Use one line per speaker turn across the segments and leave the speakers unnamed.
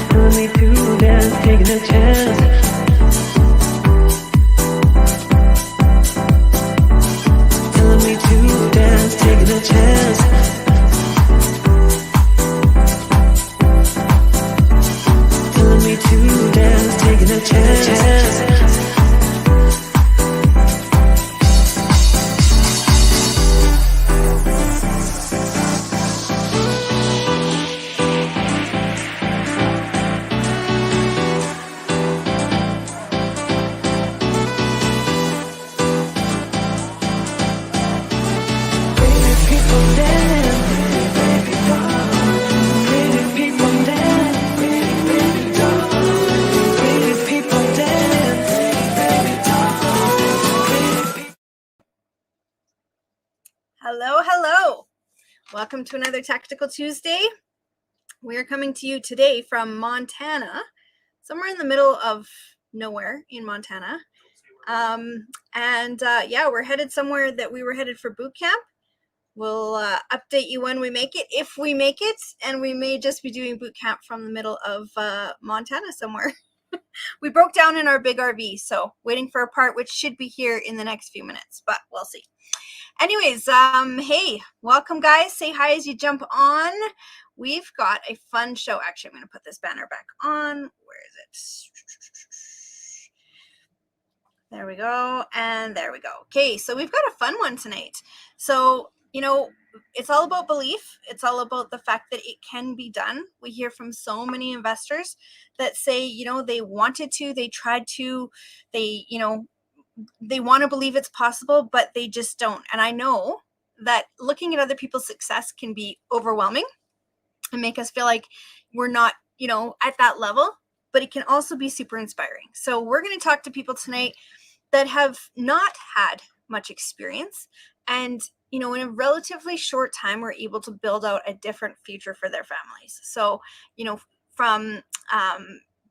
telling me to dance, taking a chance. Telling me to dance, taking a chance. Telling me to dance, taking a chance.
Hello. Welcome to another Tactical Tuesday. We are coming to you today from Montana, somewhere in the middle of nowhere in Montana. We're headed somewhere that we were headed for boot camp. We'll update you when we make it, if we make it, and we may just be doing boot camp from the middle of Montana somewhere. We broke down in our big RV, so waiting for a part which should be here in the next few minutes, but we'll see. Anyways, hey, welcome guys. Say hi as you jump on. We've got a fun show. Actually, I'm going to put this banner back on. Where is it? There we go. And there we go. Okay, so we've got a fun one tonight. So, it's all about belief. It's all about the fact that it can be done. We hear from so many investors that say, they wanted to, they tried to, they want to believe it's possible, but they just don't. And I know that looking at other people's success can be overwhelming and make us feel like we're not, at that level, but it can also be super inspiring. So we're going to talk to people tonight that have not had much experience and, in a relatively short time, we're able to build out a different future for their families. So, from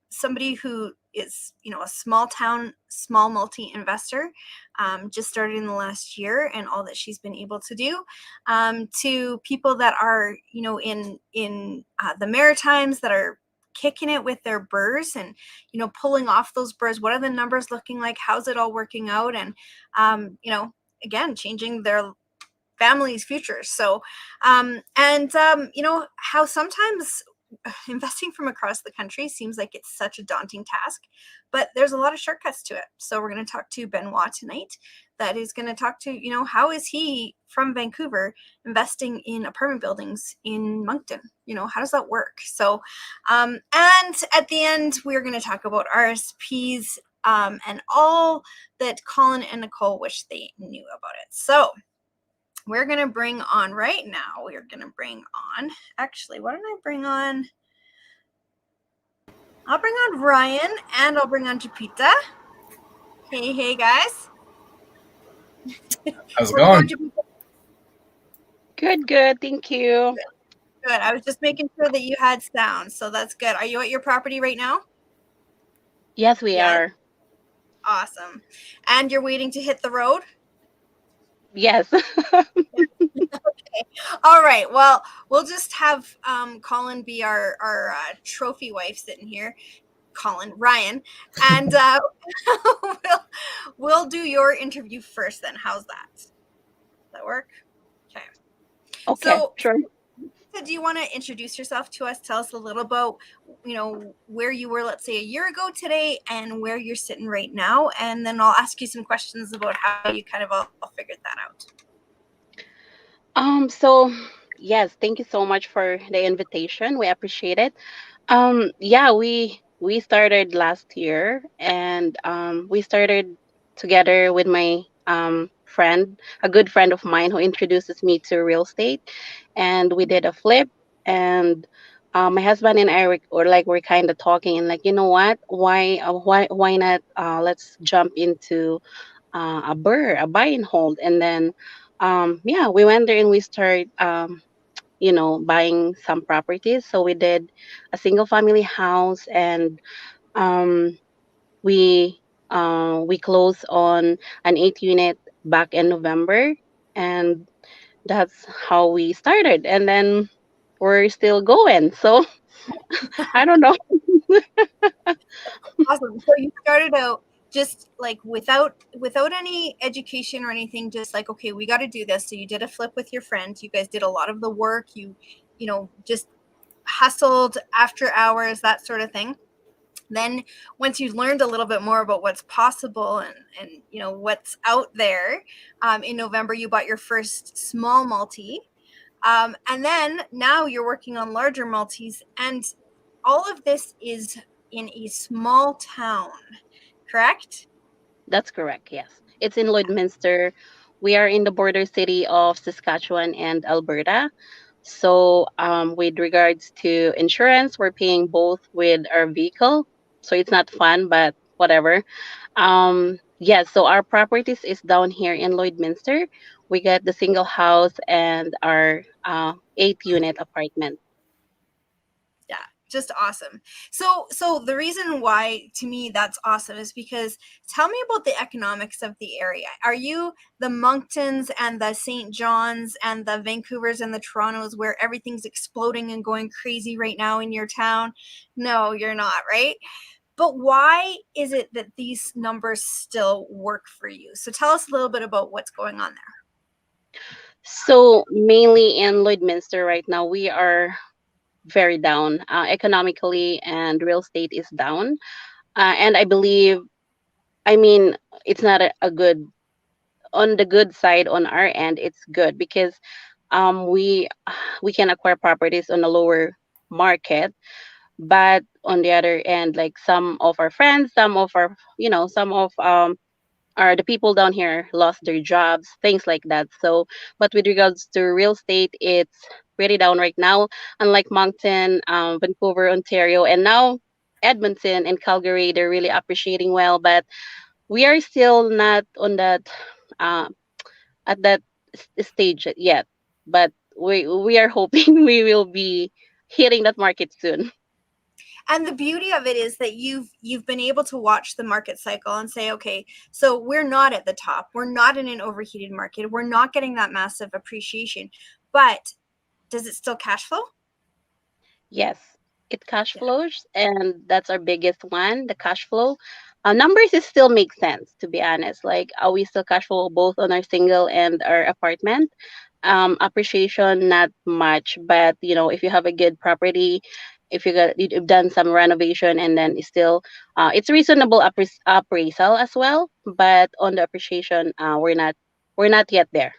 somebody who is, a small town, small multi-investor, just started in the last year and all that she's been able to do, to people that are, in the Maritimes that are kicking it with their BRRRs and, pulling off those BRRRs. What are the numbers looking like? How's it all working out? And, again, changing their family's futures. So, how sometimes investing from across the country seems like it's such a daunting task, but there's a lot of shortcuts to it. So we're going to talk to Benoit tonight, that is going to talk to, how is he from Vancouver investing in apartment buildings in Moncton? How does that work? So, and at the end, we're going to talk about RRSPs and all that Colin and Nicole wish they knew about it. So we're going to bring on right now, actually, what did I bring on? I'll bring on Ryan and I'll bring on Japita. Hey, guys.
How's it going?
Good. Thank you.
Good. I was just making sure that you had sound, so that's good. Are you at your property right now?
Yes, we are.
Awesome. And you're waiting to hit the road?
Yes.
Okay. All right. Well, we'll just have Colin be our trophy wife sitting here. Ryan, and we'll do your interview first. Then, how's that? Does that work?
Okay.
So,
sure.
Do you want to introduce yourself to us? Tell us a little about, where you were, let's say, a year ago today, and where you're sitting right now, and then I'll ask you some questions about how you kind of all figured that out.
So yes, thank you so much for the invitation. We appreciate it. We started last year, and we started together with my friend, a good friend of mine who introduces me to real estate, and we did a flip. And my husband and I we're kind of talking, and you know what? Why not? Let's jump into a BRRRR, a buy and hold, and then we went there and we started buying some properties. So we did a single family house, and we closed on an 8 unit back in November, and that's how we started. And then we're still going. So I don't know.
Awesome. So you started out just like without any education or anything, just like, okay, we got to do this. So you did a flip with your friend. You guys did a lot of the work. You just hustled after hours, that sort of thing. Then once you learned a little bit more about what's possible and what's out there, in November you bought your first small multi, and then now you're working on larger multis, and all of this is in a small town, correct?
That's correct. Yes, it's in Lloydminster. We are in the border city of Saskatchewan and Alberta. So, with regards to insurance, we're paying both with our vehicle. So it's not fun, but whatever. Yes, so our properties is down here in Lloydminster. We get the single house and our 8 unit apartment.
Yeah, just awesome. So the reason why to me that's awesome is because, tell me about the economics of the area. Are you the Monktons and the St. John's and the Vancouvers and the Torontos where everything's exploding and going crazy right now in your town? No, you're not, right? But why is it that these numbers still work for you? So tell us a little bit about what's going on there.
So mainly in Lloydminster right now, we are very down economically, and real estate is down. And I believe, I mean, it's not a good, on the good side on our end. It's good because we can acquire properties on a lower market, but on the other end, like some of our friends, some of our, some of are the people down here lost their jobs, things like that. So, but with regards to real estate, it's pretty down right now. Unlike Moncton, Vancouver, Ontario, and now Edmonton and Calgary, they're really appreciating well. But we are still not on that uh, at that stage yet. But we are hoping we will be hitting that market soon.
And the beauty of it is that you've been able to watch the market cycle and say, okay, so we're not at the top, we're not in an overheated market, we're not getting that massive appreciation, but does it still cash flow?
Yes, it cash
Yeah.
flows, and that's our biggest one, the cash flow. Numbers is still make sense, to be honest. Like, we still cash flow both on our single and our apartment. Appreciation, not much, but if you have a good property, if you've done some renovation, and then it's still, it's reasonable appraisal as well. But on the appreciation, we're not yet there.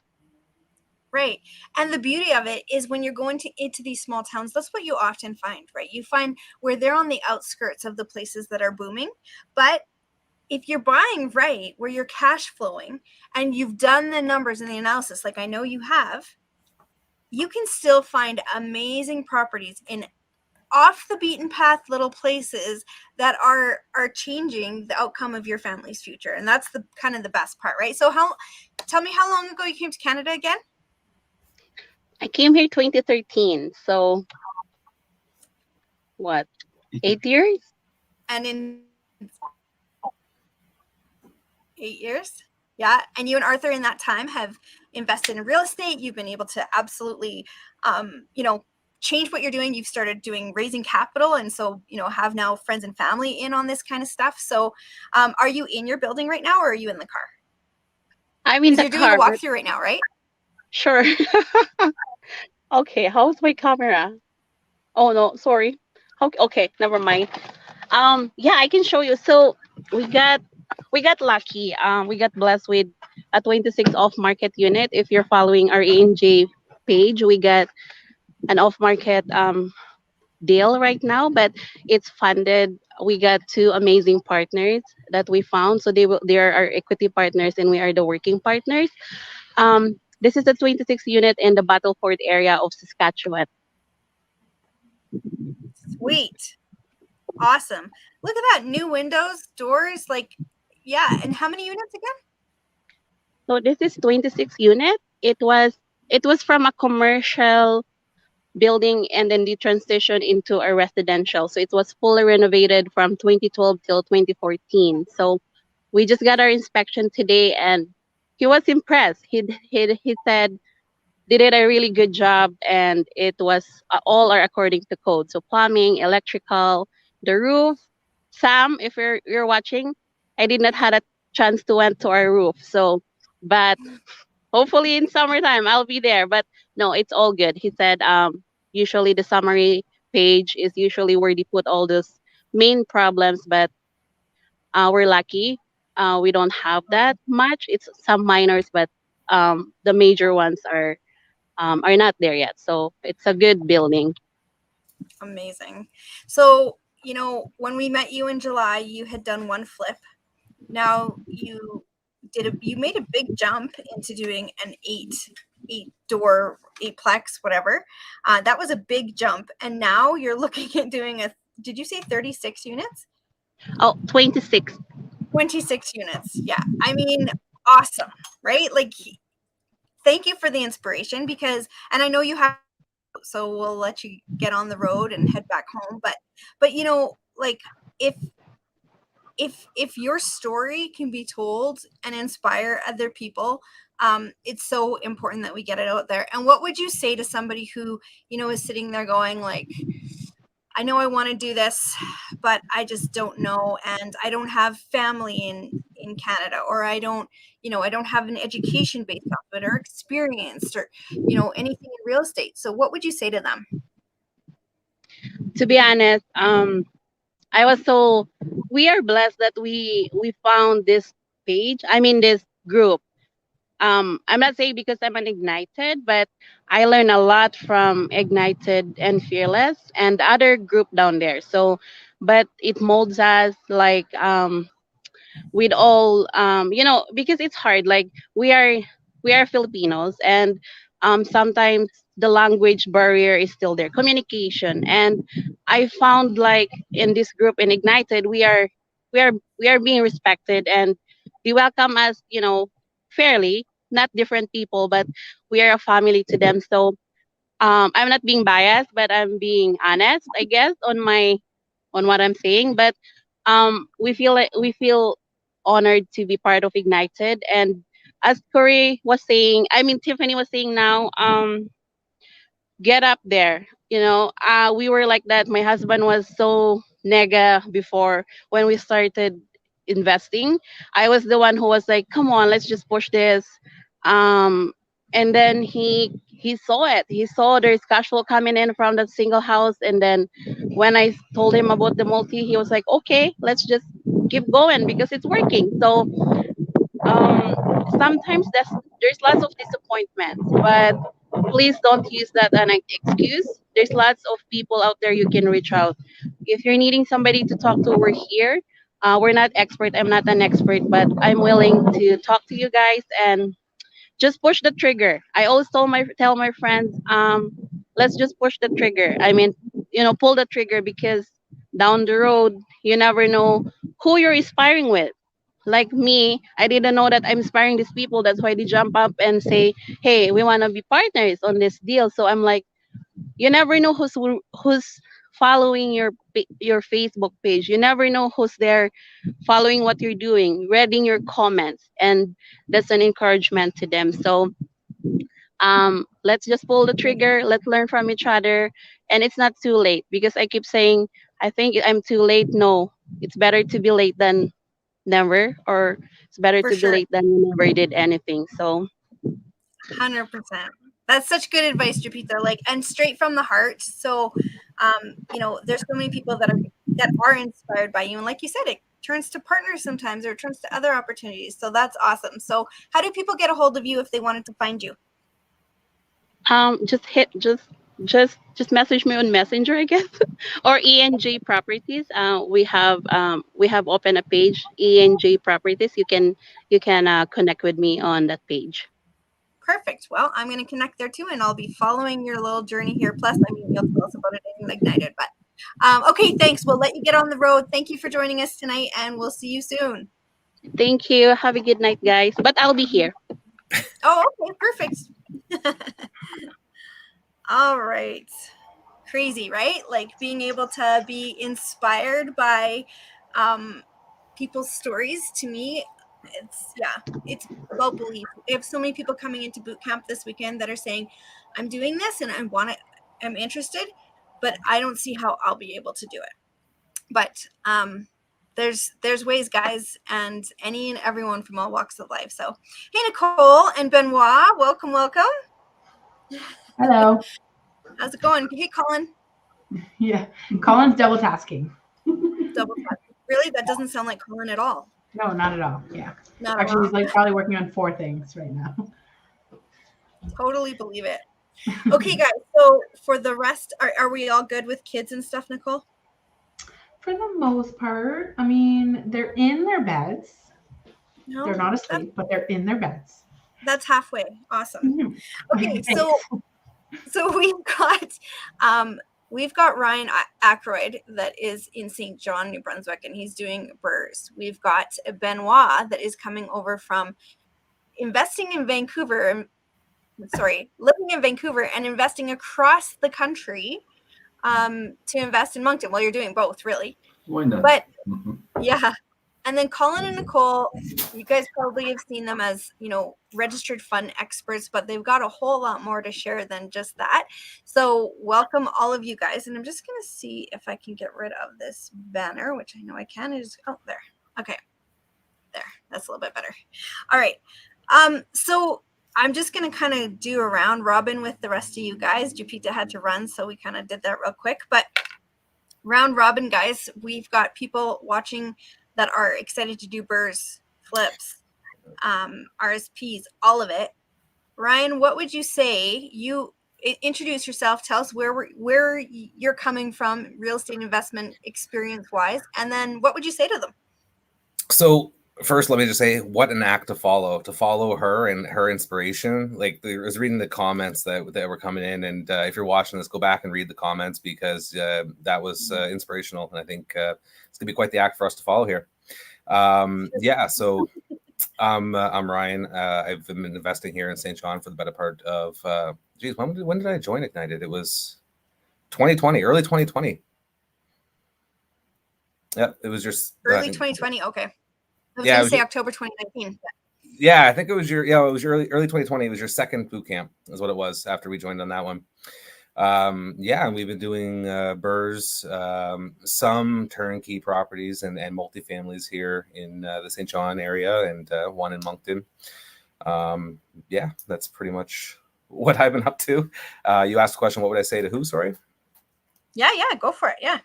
Right. And the beauty of it is when you're going into these small towns, that's what you often find, right? You find where they're on the outskirts of the places that are booming. But if you're buying right, where you're cash flowing and you've done the numbers and the analysis, like I know you have, you can still find amazing properties in off the beaten path little places that are changing the outcome of your family's future. And that's the kind of the best part, right? So tell me how long ago you came to Canada again?
I came here 2013, so what, 8 years?
And in 8 years. Yeah. And you and Arthur in that time have invested in real estate. You've been able to absolutely, change what you're doing. You've started raising capital. And so, have now friends and family in on this kind of stuff. So, are you in your building right now or are you in the car?
I'm in
Because
the
you're doing a
car, but
walkthrough right now, right?
sure. Okay, how's my camera? Oh no, sorry. Okay, never mind. Yeah, I can show you. So we got we got lucky. We got blessed with a 26 off market unit. If you're following our ANJ page, we got an off market deal right now, but it's funded. We got two amazing partners that we found. So they are our equity partners, and we are the working partners. This is the 26 unit in the Battleford area of Saskatchewan.
Sweet. Awesome. Look at that. New windows, doors, like, yeah. And how many units again?
So this is 26 unit. It was from a commercial building, and then the transition into a residential. So it was fully renovated from 2012 till 2014. So we just got our inspection today, and he was impressed. He said they did a really good job, and it was all are according to code. So plumbing, electrical, the roof. Sam, if you're watching, I did not had a chance to went to our roof. So, but hopefully in summertime I'll be there. But no, it's all good. He said usually the summary page is usually where they put all those main problems, but we're lucky. We don't have that much. It's some minors, but the major ones are not there yet. So it's a good building.
Amazing. So, when we met you in July, you had done one flip. Now you made a big jump into doing an eight door, eightplex, whatever. That was a big jump. And now you're looking at doing did you say 36 units?
Oh, 26.
26 units. Yeah. I mean, awesome, right? Like, thank you for the inspiration and I know you have, so we'll let you get on the road and head back home. But like, if your story can be told and inspire other people, it's so important that we get it out there. And what would you say to somebody who is sitting there going like, I know I want to do this, but I just don't know, and I don't have family in Canada, or I don't have an education based off it, or experience, or anything in real estate. So what would you say to them?
To be honest, I was so we are blessed that we found this page. I mean this group. I'm not saying because I'm an Ignited, but I learned a lot from Ignited and Fearless and the other group down there. So, but it molds us like with all because it's hard. Like we are Filipinos, and sometimes the language barrier is still there, communication. And I found like in this group in Ignited, we are being respected, and they welcome us, fairly, not different people, but we are a family to them. So I'm not being biased, but I'm being honest, I guess, on what I'm saying. But we feel honored to be part of Ignited. And as Corey was saying, I mean Tiffany was saying now, get up there. We were like that. My husband was so nega before when we started investing. I was the one who was like, come on, let's just push this. And then he saw it. He saw there's cash flow coming in from that single house. And then when I told him about the multi, he was like, okay, let's just keep going because it's working. So sometimes there's lots of disappointments, but please don't use that as an excuse. There's lots of people out there you can reach out. If you're needing somebody to talk to, we're here. We're not expert. I'm not an expert, but I'm willing to talk to you guys and just push the trigger. I always tell my friends, let's just push the trigger. I mean, pull the trigger because down the road, you never know who you're inspiring with. Like me, I didn't know that I'm inspiring these people. That's why they jump up and say, "Hey, we want to be partners on this deal." So I'm like, you never know who's following your Facebook page. You never know who's there following what you're doing, reading your comments, and that's an encouragement to them. So let's just pull the trigger. Let's learn from each other, and it's not too late because I keep saying I think I'm too late. No, it's better to be late than never, or it's better
For
to be
sure.
late than you never did anything. So
100%. That's such good advice, Japita. Like, and straight from the heart. So, there's so many people that are inspired by you, and like you said, it turns to partners sometimes, or it turns to other opportunities. So that's awesome. So, how do people get a hold of you if they wanted to find you?
just hit just message me on Messenger, I guess, or ENJ Properties. We have opened a page, ENJ Properties. You can connect with me on that page.
Perfect. Well, I'm going to connect there too, and I'll be following your little journey here. Plus, I mean, you'll tell us about it in Ignited. But okay, thanks. We'll let you get on the road. Thank you for joining us tonight, and we'll see you soon.
Thank you. Have a good night, guys. But I'll be here.
Oh, okay, perfect. All right. Crazy, right? Like being able to be inspired by people's stories. To me, it's about belief. We have so many people coming into boot camp this weekend that are saying, I'm doing this and I'm interested, but I don't see how I'll be able to do it. But there's ways, guys, and any and everyone from all walks of life. So, hey, Nicole and Benoit, welcome.
Hello.
How's it going? Hey, Colin.
Yeah, Colin's double tasking.
Double tap. Really? That doesn't sound like Colin at all.
No, not at all. Yeah.
Not at
Actually,
all.
he's like probably working on 4 things right now.
Totally believe it. Okay, guys. So for the rest, are we all good with kids and stuff, Nicole?
For the most part, I mean, they're in their beds.
No,
They're not asleep, but they're in their beds.
that's halfway. Awesome.
Mhm.
Okay,
Thanks.
so we've got Ryan Ackroyd that is in St. John, New Brunswick, and he's doing BRRRs. We've got Benoit that is coming over from investing in Vancouver. Sorry, living in Vancouver and investing across the country to invest in Moncton. Well, you're doing both, really.
Why not?
But yeah. And then Colin and Nicole, you guys probably have seen them as, registered fund experts, but they've got a whole lot more to share than just that. So welcome all of you guys. And I'm just going to see if I can get rid of this banner, which I know I can. There. Okay. There. That's a little bit better. All right. So I'm just going to kind of do a round robin with the rest of you guys. Jupita had to run, so we kind of did that real quick. But round robin, guys, we've got people watching that are excited to do BRRRs, flips, RSPs, all of it. Ryan, what would you say? You introduce yourself. Tell us where you're coming from, real estate investment experience wise, and then what would you say to them?
So first, let me just say, what an act to follow her and her inspiration. Like, I was reading the comments that were coming in, and if you're watching this, go back and read the comments, because that was inspirational, and I think it's gonna be quite the act for us to follow here. Yeah, so I'm Ryan. I've been investing here in St. John for the better part of when did I join IGNiTED? It was 2020, early 2020. Yeah, it was just
early 2020. Okay, I was
yeah,
gonna say October 2019.
Yeah, I think it was your early 2020. It was your second boot camp, is what it was, after we joined on that one. Yeah, and we've been doing BRRRs, some turnkey properties and multifamilies here in the St. John area, and one in Moncton. Yeah, that's pretty much what I've been up to. You asked the question, what would I say to who? Sorry.
Yeah, go for it. Yeah.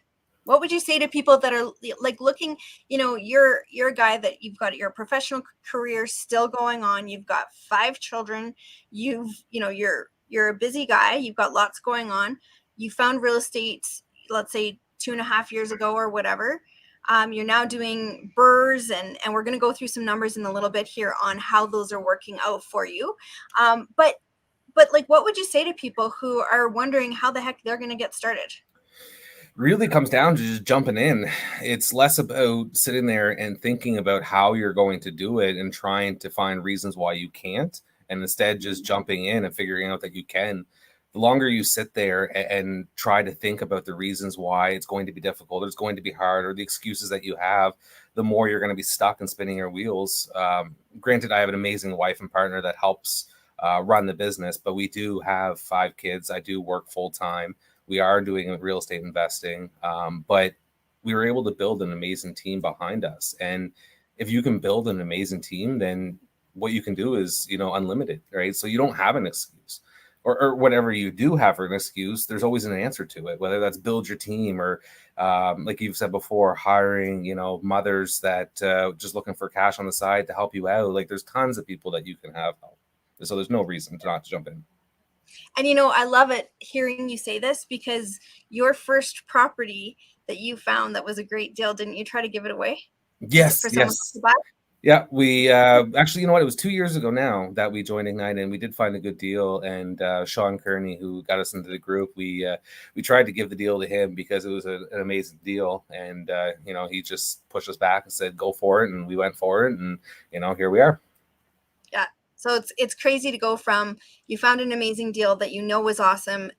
What would you say to people that are like looking, you're a guy that you've got your professional career still going on. You've got 5 children. You're a busy guy. You've got lots going on. You found real estate, let's say 2.5 years ago or whatever. You're now doing BRRRs, and we're going to go through some numbers in a little bit here on how those are working out for you. But like, what would you say to people who are wondering how the heck they're going to get started?
Really comes down to just jumping in. It's less about sitting there and thinking about how you're going to do it and trying to find reasons why you can't, and instead just jumping in and figuring out that you can. The longer you sit there and try to think about the reasons why it's going to be difficult, or it's going to be hard, or the excuses that you have, the more you're going to be stuck and spinning your wheels. Granted, I have an amazing wife and partner that helps run the business, but we do have 5 kids. I do work full time. We are doing real estate investing, but we were able to build an amazing team behind us. And if you can build an amazing team, then what you can do is, unlimited, right? So you don't have an excuse, or whatever you do have for an excuse, there's always an answer to it, whether that's build your team, or like you've said before, hiring, mothers that just looking for cash on the side to help you out. Like, there's tons of people that you can have help. So there's no reason to not jump in.
And I love it hearing you say this, because your first property that you found that was a great deal, didn't you try to give it away?
Yes,
for someone else to buy?
Yeah, we actually, it was 2 years ago now that we joined IGNiTED, and we did find a good deal. And Sean Kearney, who got us into the group, we tried to give the deal to him because it was an amazing deal. And he just pushed us back and said, "Go for it," and we went for it, and here we are.
Yeah. So it's crazy to go from you found an amazing deal that was awesome,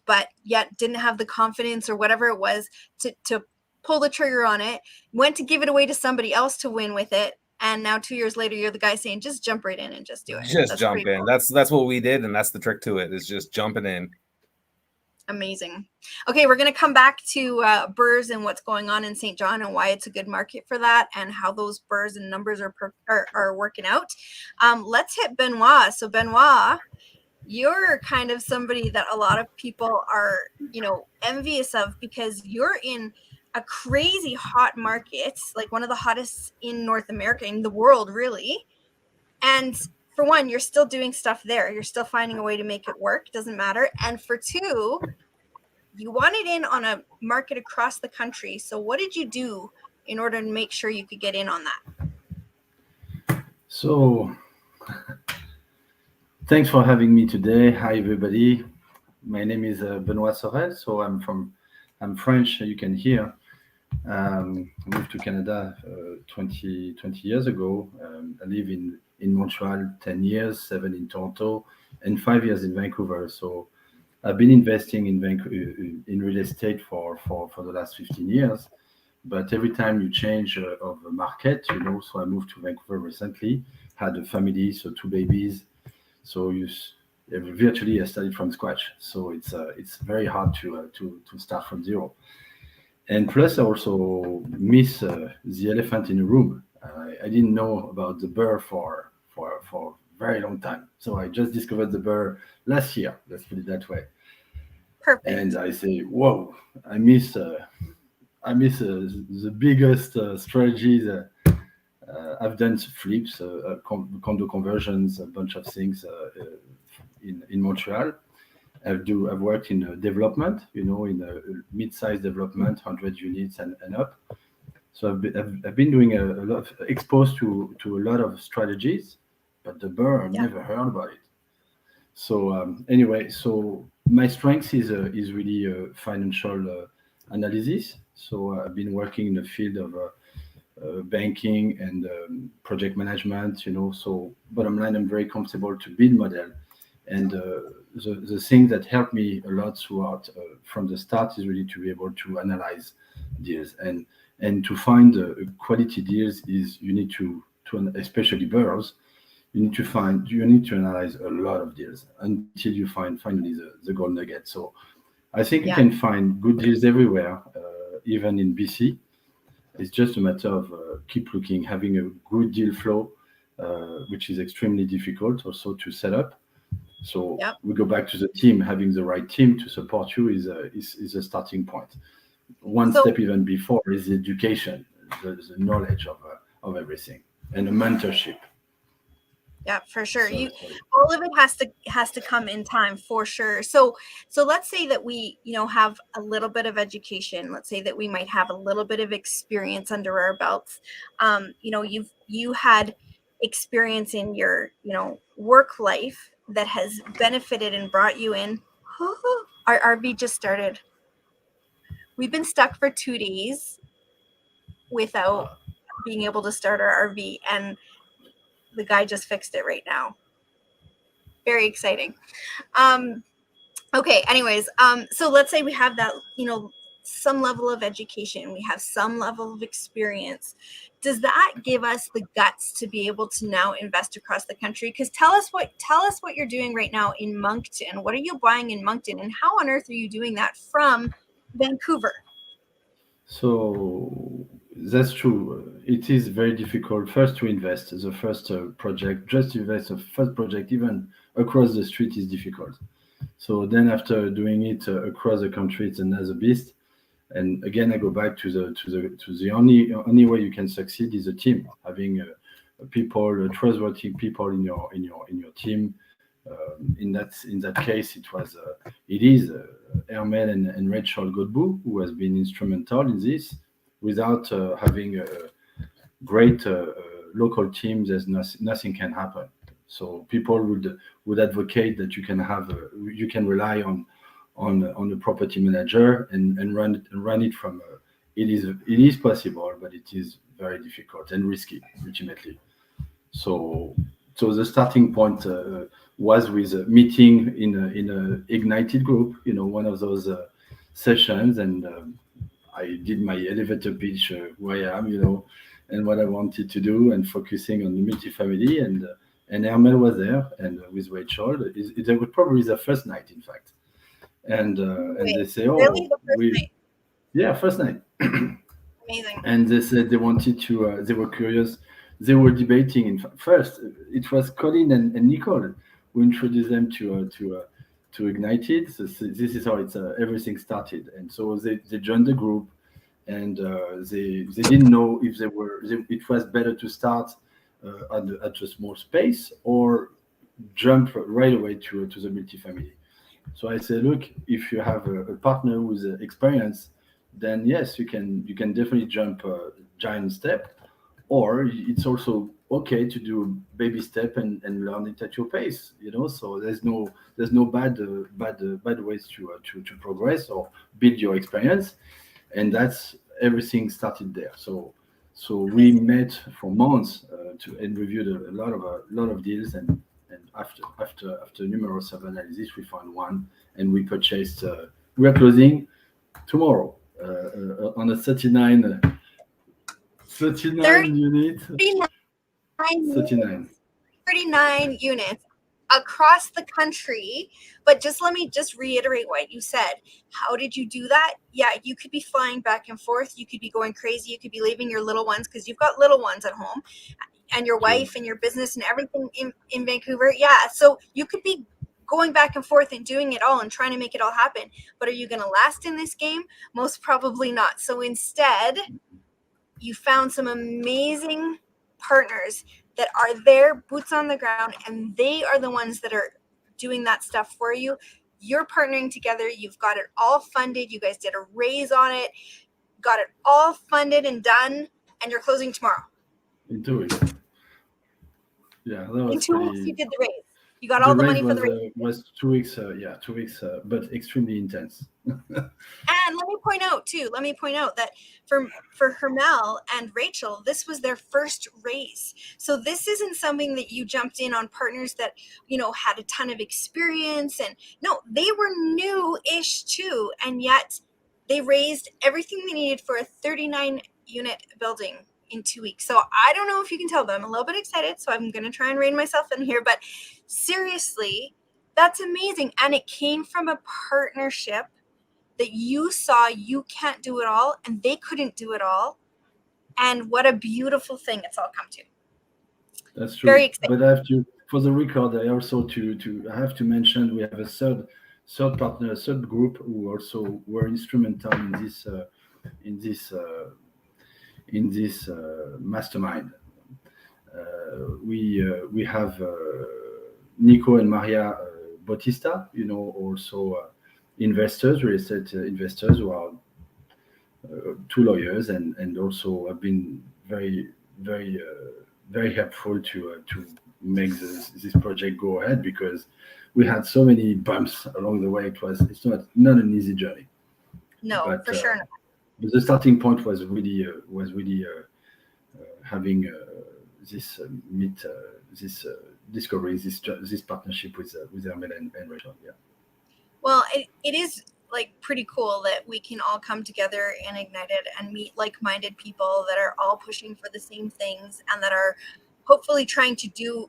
but yet didn't have the confidence or whatever it was to pull the trigger on it, went to give it away to somebody else to win with it. And now 2 years later, you're the guy saying, just jump right in and just do it.
Just jump in. Cool. That's what we did. And that's the trick to it, is just jumping in.
Amazing. Okay, we're going to come back to BRRRs and what's going on in St. John and why it's a good market for that and how those BRRRs and numbers are working out. Let's hit Benoit. So Benoit, you're kind of somebody that a lot of people are, envious of because you're in a crazy hot market, like one of the hottest in North America, in the world, really. And for one, you're still doing stuff there. You're still finding a way to make it work. Doesn't matter. And for two, you wanted in on a market across the country. So what did you do in order to make sure you could get in on that?
So, thanks for having me today. Hi, everybody. My name is Benoit Sorel. So I'm French. You can hear. I moved to Canada 20 years ago. I live in Montreal 10 years, 7 in Toronto, and 5 years in Vancouver. So I've been investing in real estate for the last 15 years. But every time you change of a market, so I moved to Vancouver recently, had a family, so 2 babies. So virtually I started from scratch. So it's very hard to start from zero. And plus, I also miss the elephant in the room. I didn't know about the BRRR for a very long time. So I just discovered the BRRR last year. Let's put it that way.
Perfect.
And I say, whoa! I miss the biggest strategies. I've done flips, condo conversions, a bunch of things in Montreal. I've worked in development, in a mid-sized development, 100 units and up. So I've been doing a lot, exposed to a lot of strategies, but the BRRR, I've never heard about it. So anyway, so my strength is really financial analysis. So I've been working in the field of banking and project management. So bottom line, I'm very comfortable to build model. And the thing that helped me a lot throughout from the start is really to be able to analyze deals and to find quality deals is you need to especially BRRRs, you need to analyze a lot of deals until you find finally the gold nugget. So I think you can find good deals everywhere, even in BC. It's just a matter of keep looking, having a good deal flow, which is extremely difficult also to set up. So we go back to the team. Having the right team to support you is a starting point. One step even before is the education, the knowledge of everything, and a mentorship.
Yeah, for sure. All of it has to come in time, for sure. So let's say that we, have a little bit of education. Let's say that we might have a little bit of experience under our belts. You had experience in your, work life that has benefited and brought you in. Our RV just started. We've been stuck for 2 days without being able to start our RV, and the guy just fixed it right now. Very exciting. Okay, anyways, so let's say we have that, some level of education, we have some level of experience. Does that give us the guts to be able to now invest across the country? Because tell us what you're doing right now in Moncton. What are you buying in Moncton, and how on earth are you doing that from Vancouver?
So that's true. It is very difficult first to invest. The first project, just to invest the first project, even across the street, is difficult. So then after doing it across the country, it's another beast. And again, I go back to the only way you can succeed is a team, having trustworthy people in your team. In that case, it is Hermel and Rachel Godbout who has been instrumental in this. Without having a great local team, there's nothing can happen. So people would advocate that you can rely on the property manager and run it from. It is possible, but it is very difficult and risky ultimately. So the starting point was with a meeting in a IGNiTED group, one of those sessions, and I did my elevator pitch, who I am, and what I wanted to do, and focusing on the multifamily, and Hermel was there, and with Rachel, it was probably the first night, in fact. and
Wait,
they say,
really?
"Oh,
The first
we
night?
yeah, first night."
Amazing.
And they said they wanted to. They were curious. They were debating. First, it was Colin and Nicole who introduced them to IGNiTED. So this is how everything started. And so they joined the group, and they didn't know if it was better to start at a small space or jump right away to the multifamily. So I say, look, if you have a partner with experience, then yes, you can definitely jump a giant step, or it's also okay to do baby step and learn it at your pace. So there's no bad ways to progress or build your experience, and that's everything started there. So we met for months and reviewed a lot of deals, and after numerous of analysis, we found one, and we purchased. We are closing tomorrow on a 39 unit.
39
39.
39 units across the country. But let me reiterate what you said. How did you do that? Yeah, you could be flying back and forth. You could be going crazy. You could be leaving your little ones, because you've got little ones at home, and your wife and your business and everything in Vancouver. Yeah, so you could be going back and forth and doing it all and trying to make it all happen. But are you going to last in this game? Most probably not. So instead, you found some amazing partners that are there, boots on the ground, and they are the ones that are doing that stuff for you. You're partnering together. You've got it all funded. You guys did a raise on it, got it all funded and done, and you're closing tomorrow.
In 2 weeks. Yeah, that was
In 2 weeks,
pretty.
you did the raise. You got all the money for the raise.
Was 2 weeks. 2 weeks, but extremely intense.
And let me point out that for Hermel and Rachel, this was their first raise. So this isn't something that you jumped in on partners that, had a ton of experience. And no, they were new-ish too. And yet they raised everything they needed for a 39 unit building in 2 weeks. So I don't know if you can tell, but I'm a little bit excited. So I'm going to try and rein myself in here. But seriously, that's amazing. And it came from a partnership that you saw you can't do it all, and they couldn't do it all. And what a beautiful thing it's all come to.
That's true.
Very exciting.
But I have to, for the record, I also I have to mention we have a third partner, a third group who also were instrumental in this mastermind. We have Nico and Maria Bautista, also investors, real estate investors, who are two lawyers and also have been very, very, very helpful to make this project go ahead, because we had so many bumps along the way. It's not an easy journey.
No, but, for sure not.
But the starting point was really having this discovery, this partnership with Hermel and Rachel. Yeah.
Well, it is pretty cool that we can all come together in IGNiTED and meet like-minded people that are all pushing for the same things and that are hopefully trying to do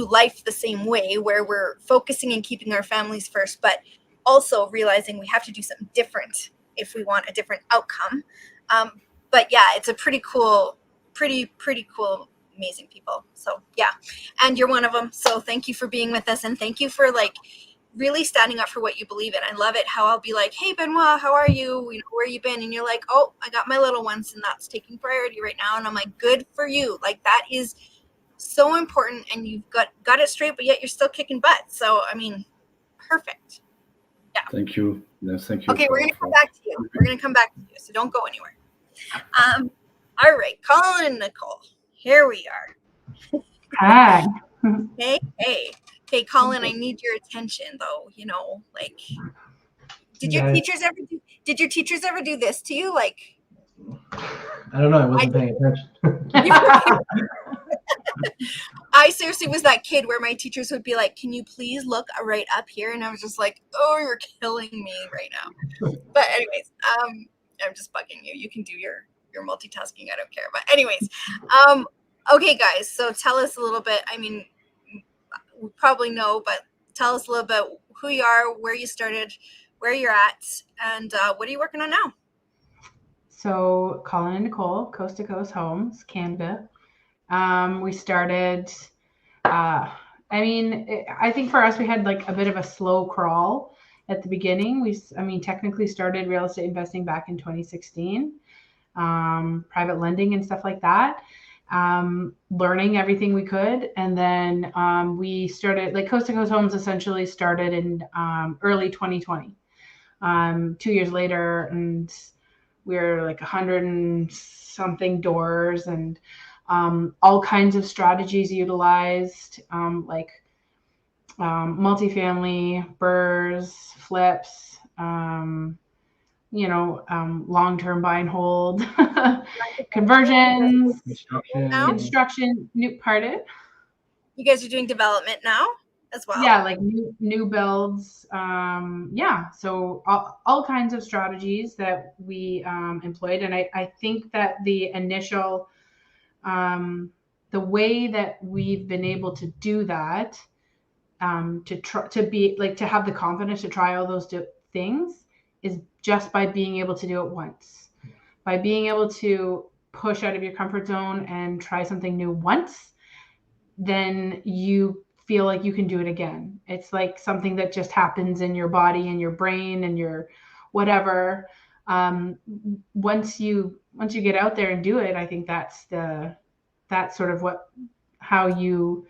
life the same way, where we're focusing and keeping our families first, but also realizing we have to do something different if we want a different outcome. But yeah, it's a pretty cool, amazing people. So yeah, and you're one of them. So thank you for being with us, and thank you for really standing up for what you believe in. I love it how I'll be like, hey, Benoit, how are you? Where you been? And you're like, oh, I got my little ones and that's taking priority right now. And I'm like, good for you. That is so important, and you've got it straight, but yet you're still kicking butt. So, I mean, perfect. Yeah.
Thank you. Yes, thank you.
Okay, we're going to come back to you. So don't go anywhere. All right, Colin Nicole, here we are.
Hi.
Hey, Colin, I need your attention though. Did your teachers ever do this to you?
I don't know. I wasn't paying attention.
I seriously was that kid where my teachers would be like, can you please look right up here? And I was just like, oh, you're killing me right now. But anyways, I'm just bugging you. You can do your multitasking. I don't care. But anyways, okay, guys. So tell us a little bit. I mean, we probably know, but tell us a little bit who you are, where you started, where you're at, and what are you working on now?
So Colin and Nicole, Coast to Coast Homes, Canada. We started, I think for us, we had like a bit of a slow crawl at the beginning. We technically started real estate investing back in 2016, private lending and stuff like that, learning everything we could. And then we started, like Coast to Coast Homes essentially started in early 2020, 2 years later, and we're like 100 and something doors, and all kinds of strategies utilized, like multifamily, BRRRs, flips, long-term buy and hold, conversions, construction, new pardon?
You guys are doing development now as well?
Yeah, like new builds. So all kinds of strategies that we employed. And I think that the initial, the way that we've been able to do that, to have the confidence to try all those things is just by being able to do it once, by being able to push out of your comfort zone and try something new once, then you feel like you can do it again. It's like something that just happens in your body and your brain and your whatever. Once you get out there and do it, I think that's sort of how you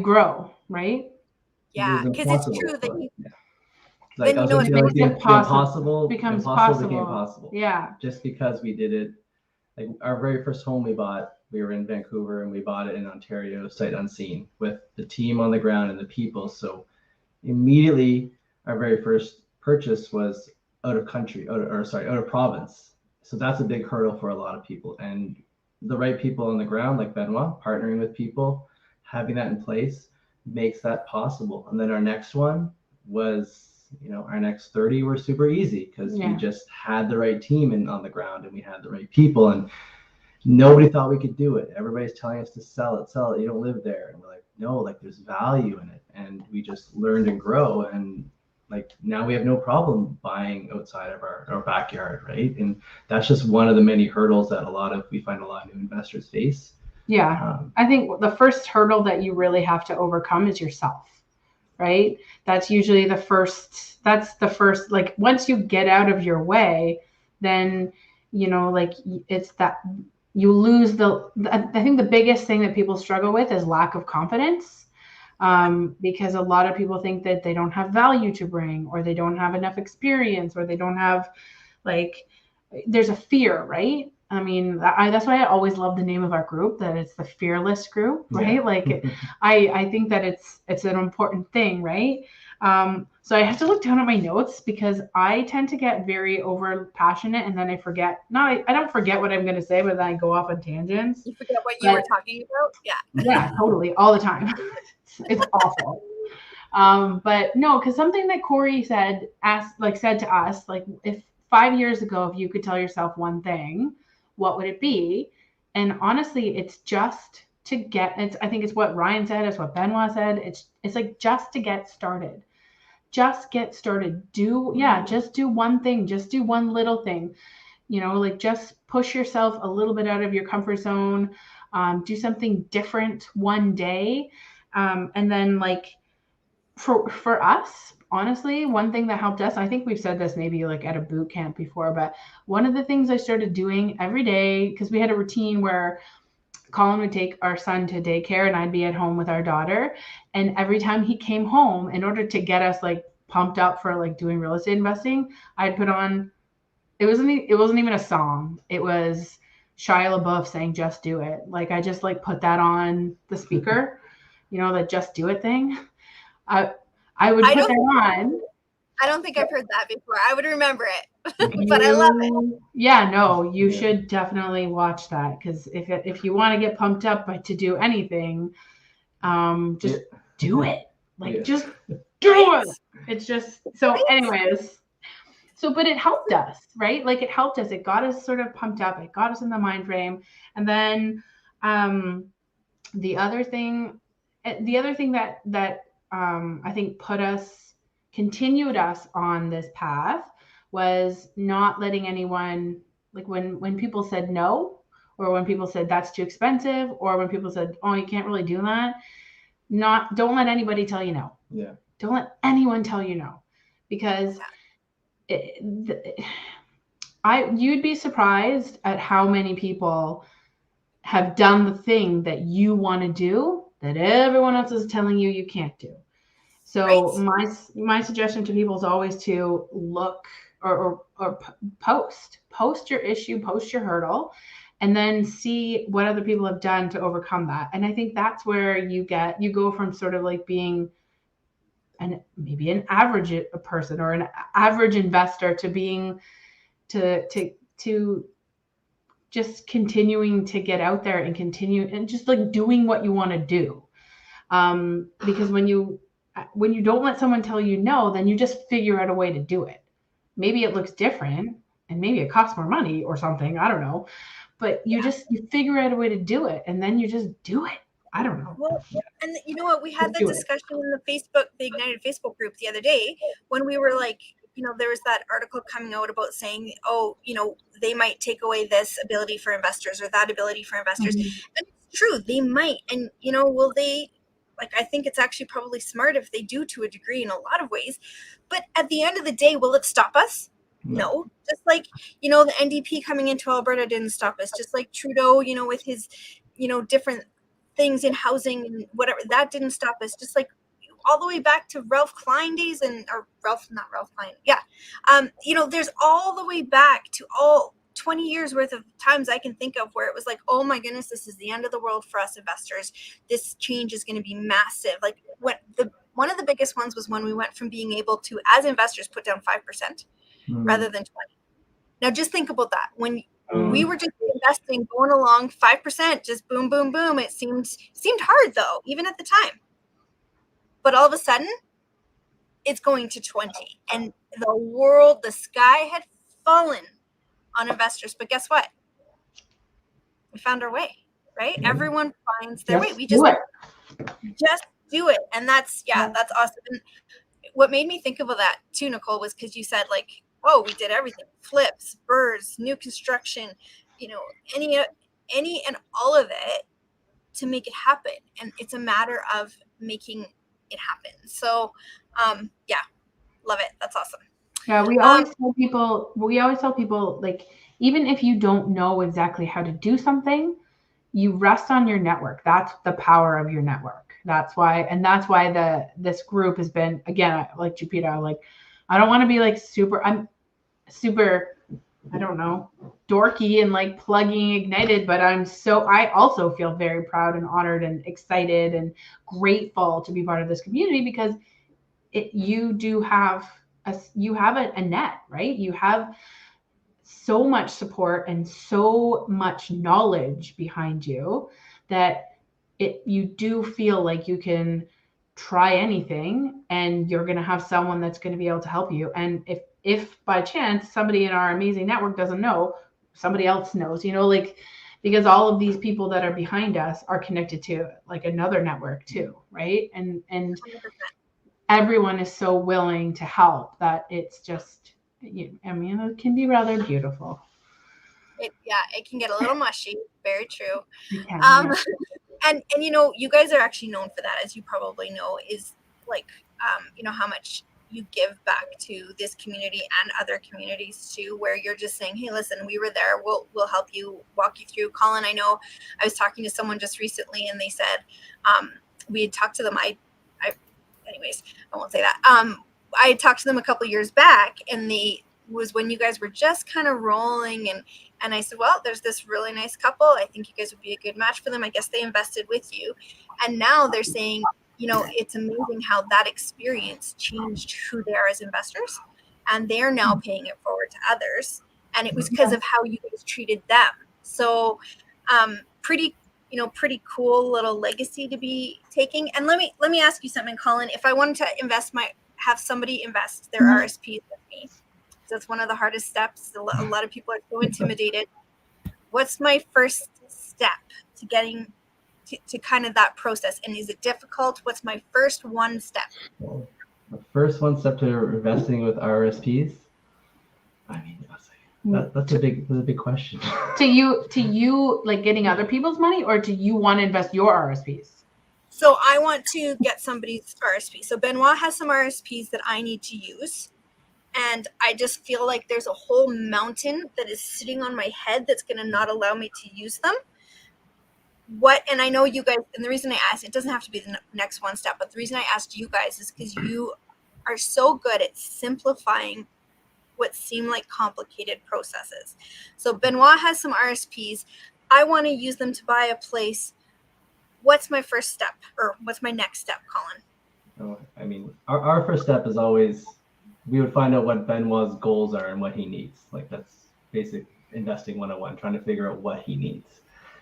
grow, right?
Yeah, because it's true that you.
Like
then
I was
you know
like the impossible
becomes
impossible
possible.
became possible.
Yeah.
Just because we did it. Like our very first home we bought, we were in Vancouver and we bought it in Ontario, sight unseen, with the team on the ground and the people. So immediately our very first purchase was out of province. So that's a big hurdle for a lot of people. And the right people on the ground, like Benoit, partnering with people, having that in place makes that possible. And then our next one was, our next 30 were super easy because we just had the right team on the ground and we had the right people, and nobody thought we could do it. Everybody's telling us to sell it. You don't live there. And we're like, no, like there's value in it. And we just learned and grow. And like now we have no problem buying outside of our backyard, right? And that's just one of the many hurdles that we find a lot of new investors face.
Yeah. I think the first hurdle that you really have to overcome is yourself, right? That's usually the first, like once you get out of your way, then, it's that you lose I think the biggest thing that people struggle with is lack of confidence. Because a lot of people think that they don't have value to bring, or they don't have enough experience, or they don't have there's a fear, right? I mean, that's why I always love the name of our group, that it's the fearless group, right? Yeah. Like, I think that it's an important thing, right? So I have to look down at my notes because I tend to get very over passionate, and then I forget. No, I don't forget what I'm going to say, but then I go off on tangents.
You forget what you were talking about? Yeah.
Yeah, totally, all the time. It's awful. But no, because something that Corey said to us, like, if 5 years ago, if you could tell yourself one thing, what would it be? And honestly, it's just to get, I think it's what Ryan said, it's what Benoit said. It's like just to get started. Just get started. Just do one thing. Just do one little thing. Just push yourself a little bit out of your comfort zone. Do something different one day. And then for us, honestly, one thing that helped us, I think we've said this maybe at a boot camp before, but one of the things I started doing every day, because we had a routine where Colin would take our son to daycare and I'd be at home with our daughter. And every time he came home, in order to get us pumped up for doing real estate investing, I'd put on, it wasn't even a song. It was Shia LaBeouf saying, "Just Do It." I just put that on the speaker, that "Just Do It" thing. I would put that on.
I don't think I've heard that before. I would remember it, but I love it.
Yeah, no, you should definitely watch that, because if you want to get pumped up to do anything, just do it. Just do it. It's just so. Anyways, but it helped us, right? It helped us. It got us sort of pumped up. It got us in the mind frame, and then the other thing that I think continued us on this path was not letting anyone, like when people said no, or when people said that's too expensive, or when people said, oh, you can't really do that. Don't let anybody tell you no.
Yeah.
Don't let anyone tell you no, because you'd be surprised at how many people have done the thing that you want to do that everyone else is telling you you can't do. So my suggestion to people is always to look or post your issue, post your hurdle, and then see what other people have done to overcome that. And I think that's where you go from sort of like being maybe an average person or an average investor to being to just continuing to get out there and continue and just like doing what you want to do. Because when you don't let someone tell you no, then you just figure out a way to do it. Maybe it looks different and maybe it costs more money or something. I don't know. But you figure out a way to do it and then you just do it. I don't know.
Well, and you know what? We had that discussion in the IGNiTED Facebook group the other day when we were like, there was that article coming out about saying, oh, they might take away this ability for investors or that ability for investors. Mm-hmm. And it's true, they might. And, will they, I think it's actually probably smart if they do to a degree in a lot of ways. But at the end of the day, will it stop us? No. Just like, the NDP coming into Alberta didn't stop us. Just like Trudeau, with his, different things in housing and whatever, that didn't stop us. Just like all the way back to Ralph Klein days not Ralph Klein. Yeah. There's all the way back to all 20 years worth of times I can think of where it was like, oh my goodness, this is the end of the world for us investors. This change is going to be massive. Like one of the biggest ones was when we went from being able to, as investors, put down 5% rather than 20. Now just think about that. When we were just investing, going along 5%, just boom, boom, boom. It seemed hard though, even at the time. But all of a sudden, it's going to 20. And the sky had fallen on investors. But guess what? We found our way, right? Mm-hmm. Everyone finds their way. We just do it. And that's awesome. And what made me think of that too, Nicole, was because you said oh, we did everything. Flips, BRRRs, new construction, any and all of it to make it happen. And it's a matter of making it happen. So, love it. That's awesome.
Yeah, we always tell people, like, even if you don't know exactly how to do something, you rest on your network. That's the power of your network. That's why this group has been, again, like Jupiter, I don't want to be I'm super, I don't know, dorky and plugging IGNiTED, but I also feel very proud and honored and excited and grateful to be part of this community because you have a net, right? You have so much support and so much knowledge behind you that you do feel like you can try anything and you're going to have someone that's going to be able to help you. And if by chance somebody in our amazing network doesn't know, somebody else knows, because all of these people that are behind us are connected to another network too, right? And 100%. Everyone is so willing to help that it's just, it can be rather beautiful.
It can get a little mushy. Very true.
It can,
And you guys are actually known for that, as you probably know, is how much you give back to this community and other communities too, where you're just saying, hey, listen, we were there, we'll help you, walk you through. Colin, I know I was talking to someone just recently and they said we had talked to them. Anyways, I won't say that. I had talked to them a couple of years back, and was when you guys were just kind of rolling, and I said, well, there's this really nice couple. I think you guys would be a good match for them. I guess they invested with you, and now they're saying, it's amazing how that experience changed who they are as investors, and they're now paying it forward to others, and it was because of how you guys treated them. So, pretty cool little legacy to be taking. And let me ask you something, Colin. If I wanted to have somebody invest their RRSPs with me, so it's one of the hardest steps. A lot of people are so intimidated. What's my first step to getting to kind of that process? And is it difficult? What's my first one step?
Well, the first one step to investing with RRSPs, I mean, that's a big question.
To you, like getting other people's money, or do you want to invest your RSPs?
So I want to get somebody's RSP. So Benoit has some RSPs that I need to use. And I just feel like there's a whole mountain that is sitting on my head that's going to not allow me to use them. And I know you guys, and the reason I asked, it doesn't have to be the next one step, but the reason I asked you guys is because you are so good at simplifying what seem like complicated processes. So Benoit has some RSPs. I want to use them to buy a place. What's my first step, or what's my next step, Colin?
I mean, our first step is always, we would find out what Benoit's goals are and what he needs. Like, that's basic investing 101, trying to figure out what he needs.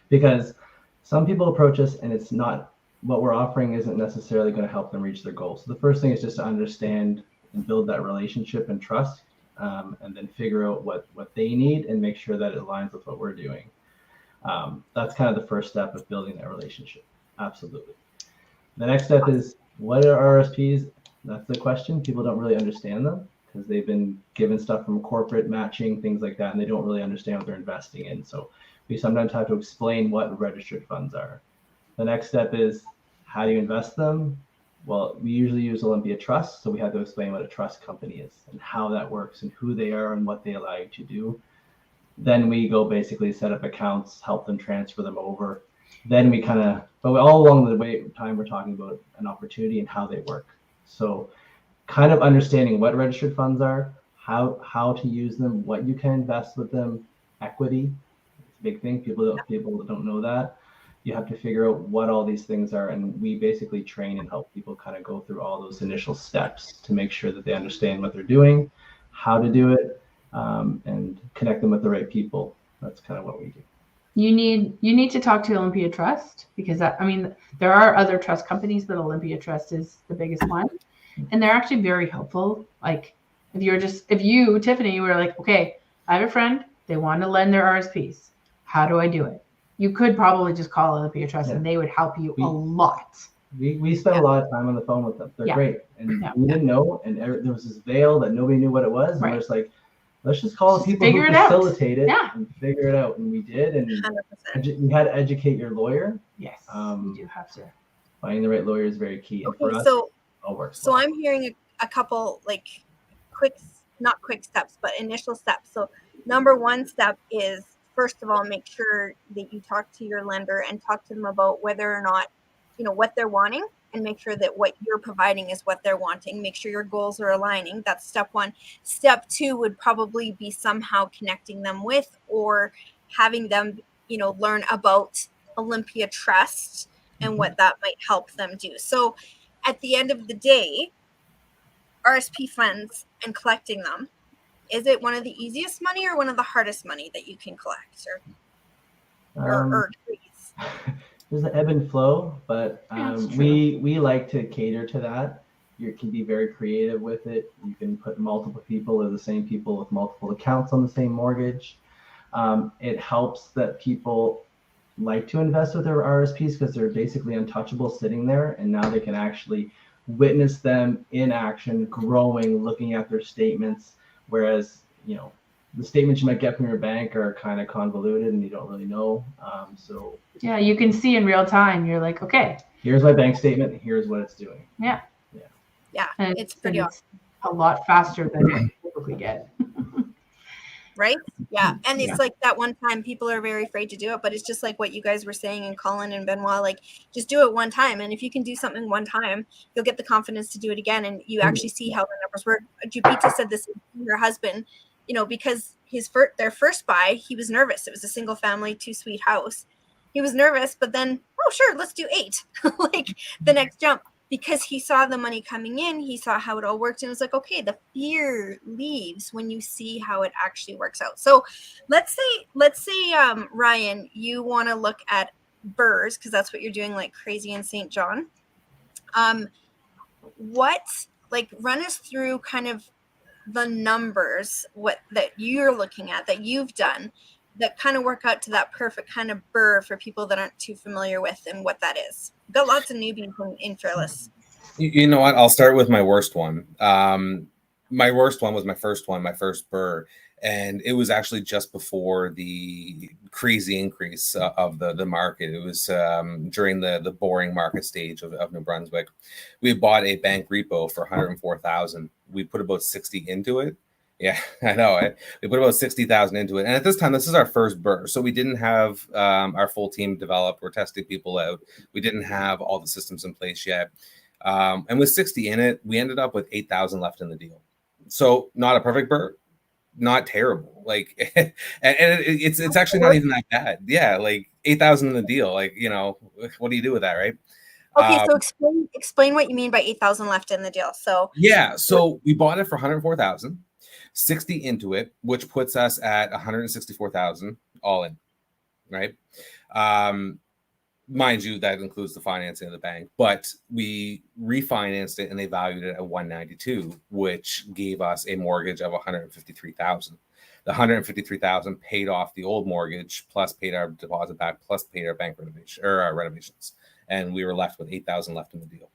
Because some people approach us and it's not, what we're offering isn't necessarily going to help them reach their goals. So the first thing is just to understand and build that relationship and trust, and then figure out what they need and make sure that it aligns with what we're doing. That's kind of the first step of building that relationship. Absolutely. The next step is, what are RSPs? That's the question. People don't really understand them because they've been given stuff from corporate matching, things like that, and they don't really understand what they're investing in. So we sometimes have to explain what registered funds are. The next step is, how do you invest them? Well, we usually use Olympia Trust, so we have to explain what a trust company is and how that works and who they are and what they allow you to do. Then we go basically set up accounts, help them transfer them over. Then we but all along the time we're talking about an opportunity and how they work. So kind of understanding what registered funds are, how to use them, what you can invest with them, equity. It's a big thing. People don't know that. You have to figure out what all these things are, and we basically train and help people kind of go through all those initial steps to make sure that they understand what they're doing, how to do it, and connect them with the right people. That's kind of what we do.
You need to talk to Olympia Trust, because there are other trust companies, but Olympia Trust is the biggest one, and they're actually very helpful. Like if you, Tiffany, were like, okay, I have a friend, they want to lend their RSPs. How do I do it? You could probably just call Olympia Trust, and they would help you a lot.
We spent a lot of time on the phone with them. They're great, and we didn't know, and there was this veil that nobody knew what it was, and we're just like, let's just call people who facilitate it and figure it out. And we did, and you had to educate your lawyer.
Yes, you do have to.
Finding the right lawyer is very key. And for us,
so
all works.
So I'm hearing a couple not quick steps, but initial steps. So number one step is, first of all, make sure that you talk to your lender and talk to them about whether or not, what they're wanting, and make sure that what you're providing is what they're wanting. Make sure your goals are aligning. That's step one. Step two would probably be somehow connecting them with, or having them, learn about Olympia Trust and what that might help them do. So at the end of the day, RSP funds and collecting them, is it one of the easiest money or one of the hardest money that you can collect or raise?
There's an ebb and flow, but we like to cater to that. You can be very creative with it. You can put multiple people or the same people with multiple accounts on the same mortgage. It helps that people like to invest with their RSPs because they're basically untouchable sitting there, and now they can actually witness them in action, growing, looking at their statements. Whereas, the statements you might get from your bank are kind of convoluted and you don't really know.
Yeah, you can see in real time. You're like, okay,
here's my bank statement. Here's what it's doing.
Yeah.
And it's pretty awesome.
A lot faster than what you typically get.
Right? Yeah. And it's like that one time, people are very afraid to do it, but it's just like what you guys were saying, and Colin and Benoit, like, just do it one time. And if you can do something one time, you'll get the confidence to do it again. And you actually see how the numbers work. Jupita said this to her husband, because their first buy, he was nervous. It was a single family, 2-suite house. He was nervous, but then, oh, sure, let's do 8. Like the next jump, because he saw the money coming in, he saw how it all worked, and it was like, okay, the fear leaves when you see how it actually works out. So let's say, Ryan, you want to look at BRRRs, because that's what you're doing like crazy in St. John. Run us through kind of the numbers, that you're looking at, that you've done. that kind of work out to that perfect kind of BRRR for people that aren't too familiar with and what that is. We've got lots of newbies in Fearless.
You know what? I'll start with my worst one. My worst one was my first BRRR, and it was actually just before the crazy increase of the market. It was during the boring market stage of New Brunswick. We bought a bank repo for $104,000. We put about 60 into it. Yeah, I know. We put about 60,000 into it, and at this time, this is our first BRRR, so we didn't have our full team developed. We're testing people out. We didn't have all the systems in place yet. And with 60 in it, we ended up with 8,000 left in the deal. So not a perfect BRRR, not terrible. Like, and it's actually not even that bad. Yeah, like 8,000 in the deal. Like, you know, what do you do with that, right?
Okay, so explain what you mean by 8,000 left in the deal. So
yeah, so we bought it for 104,000, 60 into it, which puts us at 164,000 all in, right? Mind you, that includes the financing of the bank, but we refinanced it and they valued it at 192, which gave us a mortgage of 153,000. The 153,000 paid off the old mortgage, plus paid our deposit back, plus paid our bank renovation or our renovations, and we were left with 8,000 left in the deal.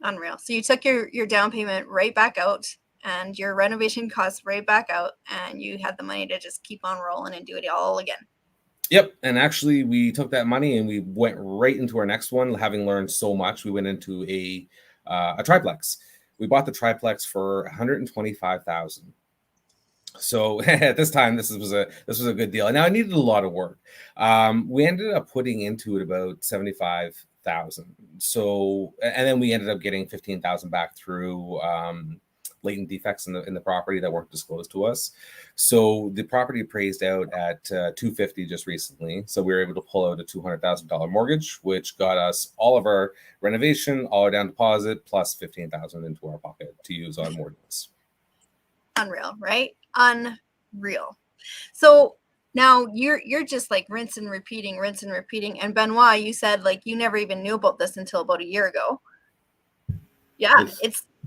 Unreal. So you took your down payment right back out and your renovation costs right back out, and you had the money to just keep on rolling and do it all again.
Yep, and actually we took that money and we went right into our next one, having learned so much. We went into a triplex. We bought the triplex for 125,000. So at this time, this was a good deal. And now it needed a lot of work. We ended up putting into it about 75,000. So, and then we ended up getting 15,000 back through latent defects in the property that weren't disclosed to us. So the property appraised out at 250 just recently. So we were able to pull out a $200,000 mortgage, which got us all of our renovation, all our down deposit, plus 15,000 into our pocket to use on more deals.
Unreal, right? Unreal. So now you're just like rinse and repeating. And Benoit, you said like you never even knew about this until about a year ago. Yeah,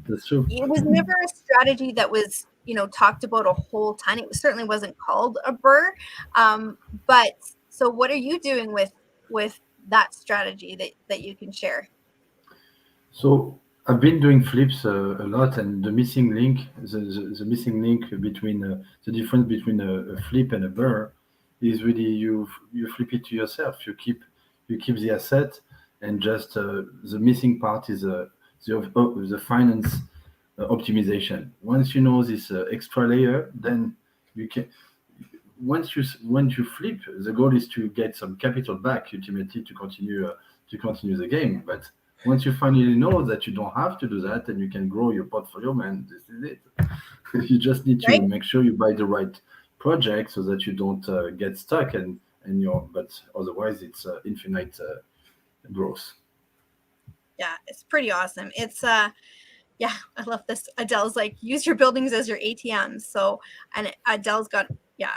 that's true.
It was never a strategy that was, talked about a whole ton. It certainly wasn't called a BRRR. But so what are you doing with that strategy that you can share?
So I've been doing flips a lot, and the missing link, the missing link between the difference between a flip and a BRRR is really you flip it to yourself. You keep the asset, and just the missing part is the finance optimization. Once you know this extra layer, then you can. Once you flip, the goal is to get some capital back, ultimately to continue the game. But once you finally know that you don't have to do that and you can grow your portfolio, man, this is it. You just need to make sure you buy the right project so that you don't get stuck but otherwise it's infinite growth.
Yeah, it's pretty awesome. It's yeah, I love this. Adele's like, use your buildings as your ATMs. So, and Adele's got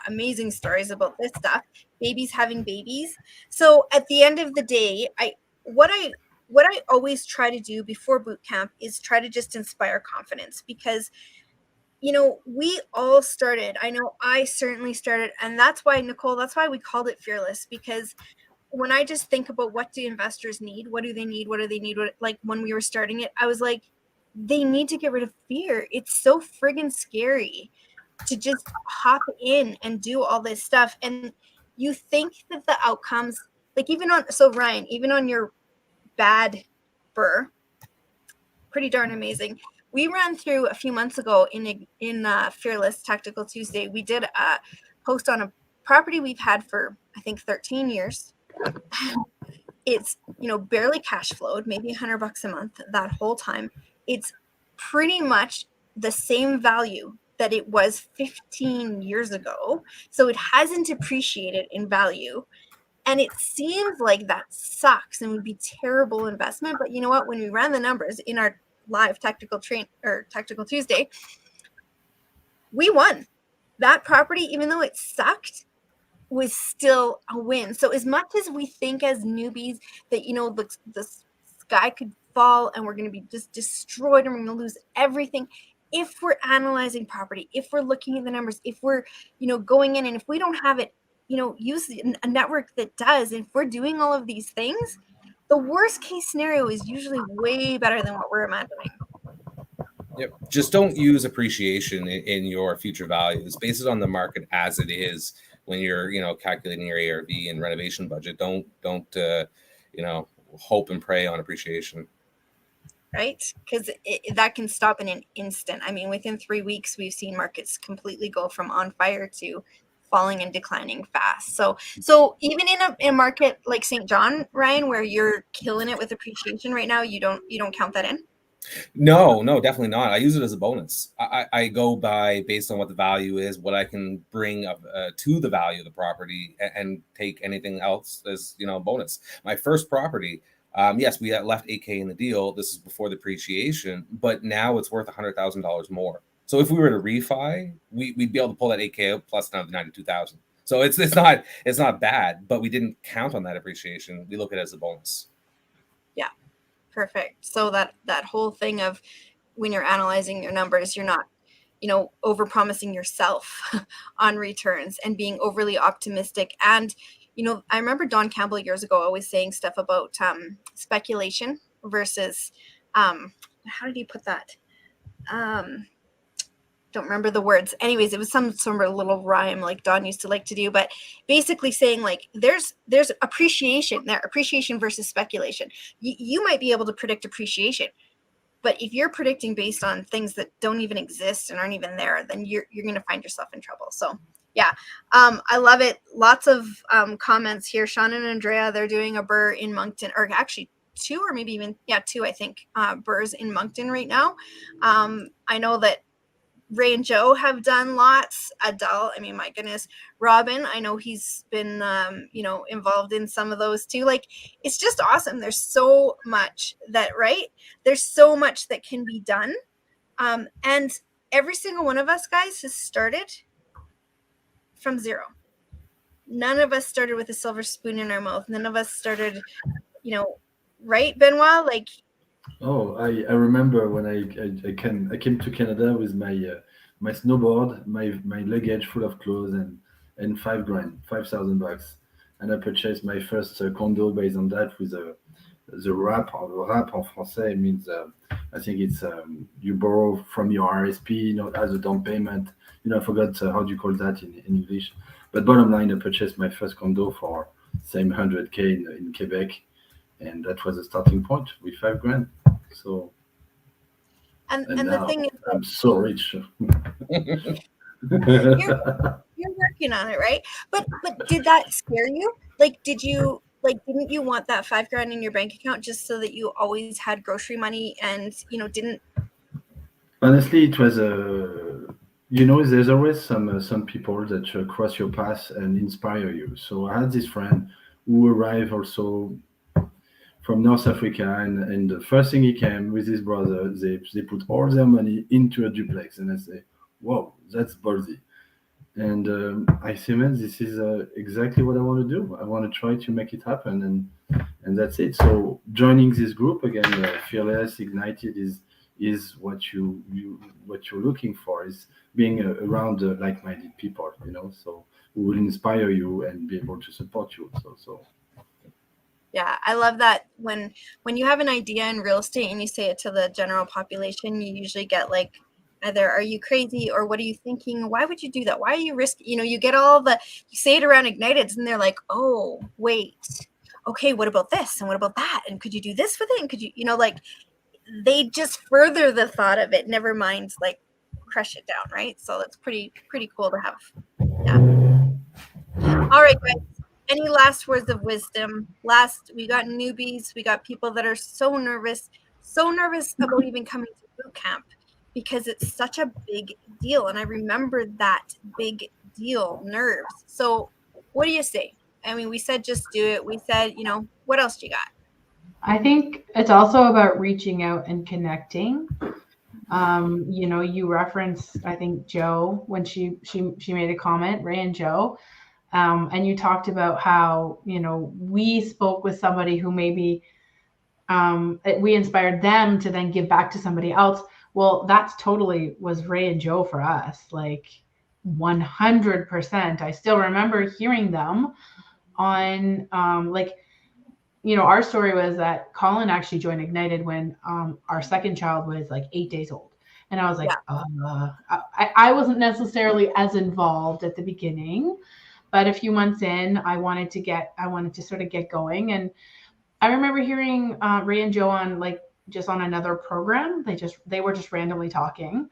amazing stories about this stuff. Babies having babies. So at the end of the day, what I always try to do before boot camp is try to just inspire confidence, because we all started. I know I certainly started, and that's why, Nicole, that's why we called it Fearless, because when I just think about what do investors need, what do they need, like when we were starting it, I was like, they need to get rid of fear. It's so friggin' scary to just hop in and do all this stuff. And you think that the outcomes, like Ryan, even on your bad BRRR, pretty darn amazing. We ran through a few months ago in Fearless Tactical Tuesday. We did a post on a property we've had for, I think, 13 years. It's, barely cash flowed, maybe $100 a month that whole time. It's pretty much the same value that it was 15 years ago. So it hasn't appreciated in value. And it seems like that sucks and would be terrible investment. But you know what? When we ran the numbers in our live Tactical Tuesday, we won. That property, even though it sucked, was still a win. So as much as we think as newbies that, the sky could fall and we're going to be just destroyed and we're going to lose everything, if we're analyzing property, if we're looking at the numbers, if we're, going in, and if we don't have it use a network that does. And if we're doing all of these things, the worst case scenario is usually way better than what we're imagining.
Yep. Just don't use appreciation in your future values. Base it on the market as it is when you're, calculating your ARV and renovation budget. Don't hope and pray on appreciation.
Right? Because that can stop in an instant. I mean, within 3 weeks, we've seen markets completely go from on fire to falling and declining fast. So even in a market like St. John, Ryan, where you're killing it with appreciation right now, you don't count that in?
No, definitely not. I use it as a bonus. I go by based on what the value is, what I can bring to the value of the property, and take anything else as a bonus. My first property, yes, we left $8K in the deal. This is before the appreciation, but now it's worth $100,000 more. So if we were to refi, we'd be able to pull that $8K out plus another $92,000. So it's not bad, but we didn't count on that appreciation. We look at it as a bonus.
Yeah, perfect. So that whole thing of when you're analyzing your numbers, you're not, over promising yourself on returns and being overly optimistic. And I remember Don Campbell years ago always saying stuff about speculation versus how did he put that? Don't remember the words. Anyways, it was some sort of little rhyme like Don used to like to do, but basically saying like there's appreciation there, appreciation versus speculation. You might be able to predict appreciation, but if you're predicting based on things that don't even exist and aren't even there, then you're going to find yourself in trouble. So yeah, I love it. Lots of comments here. Sean and Andrea, they're doing a BRRR in Moncton, or actually 2 or maybe even 2, I think, BRRRs in Moncton right now. I know that Ray and Joe have done lots. Adele, I mean, my goodness. Robin, I know he's been, involved in some of those too. Like, it's just awesome. There's so much There's so much that can be done. And every single one of us, guys, has started from zero. None of us started with a silver spoon in our mouth. None of us started, right, Benoit? Like,
Oh, I remember when I came to Canada with my snowboard, my luggage full of clothes and $5,000, and I purchased my first condo based on that with the RRRP en français means I think it's you borrow from your RRSP as a down payment. I forgot how do you call that in English, but bottom line, I purchased my first condo for same 100K in Quebec. And that was a starting point with $5,000. So,
and
now
the thing is,
I'm so rich.
you're working on it, right? But did that scare you? Like, didn't you want that $5,000 in your bank account just so that you always had grocery money and didn't?
Honestly, it was there's always some people that cross your path and inspire you. So I had this friend who arrived also from North Africa, and the first thing he came with his brother, they put all their money into a duplex, and I say, "Whoa, that's ballsy." And I say, "Man, this is exactly what I want to do. I want to try to make it happen," and that's it. So joining this group again, Fearless IGNiTED is what what you're looking for, is being around like-minded people, so who will inspire you and be able to support you. So.
Yeah, I love that when you have an idea in real estate and you say it to the general population, you usually get like either "Are you crazy?" or "What are you thinking? Why would you do that? Why are you risking?" You get you say it around IGNiTED, and they're like, "Oh, wait, okay, what about this and what about that? And could you do this with it? And could you, like they just further the thought of it. Never mind, like crush it down, right? So that's pretty cool to have. Yeah. All right, guys. Any last words of wisdom? We got newbies. We got people that are so nervous about even coming to boot camp because it's such a big deal. And I remember that big deal, nerves. So what do you say? I mean, we said just do it. We said, what else do you got?
I think it's also about reaching out and connecting. You referenced, I think, Joe when she made a comment, Ray and Joe. And you talked about how, we spoke with somebody who maybe we inspired them to then give back to somebody else. Well, that's totally was Ray and Joe for us. Like, 100%. I still remember hearing them on our story was that Colin actually joined IGNiTED when our second child was like 8 days old. And I was like, I wasn't necessarily as involved at the beginning, but a few months in, I wanted to sort of get going. And I remember hearing Ray and Joe on just on another program. They were just randomly talking,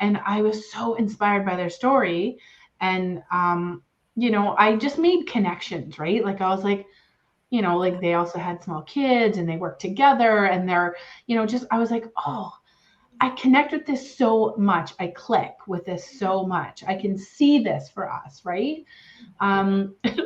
and I was so inspired by their story. And I just made connections, right? Like I was like, they also had small kids and they worked together, and they're, I was like, oh, I connect with this so much. I click with this so much. I can see this for us, right?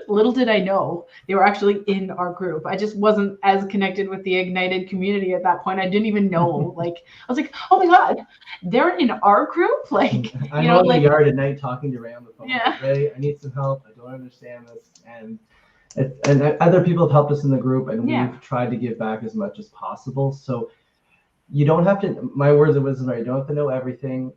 Little did I know they were actually in our group. I just wasn't as connected with the IGNiTED community at that point. I didn't even know. I was like, oh my God, they're in our group.
I'm in the yard at night talking to Ray on the phone. Yeah. Ray, I need some help. I don't understand this. And other people have helped us in the group, and we've tried to give back as much as possible. So you don't have to, my words of wisdom are, you don't have to know everything.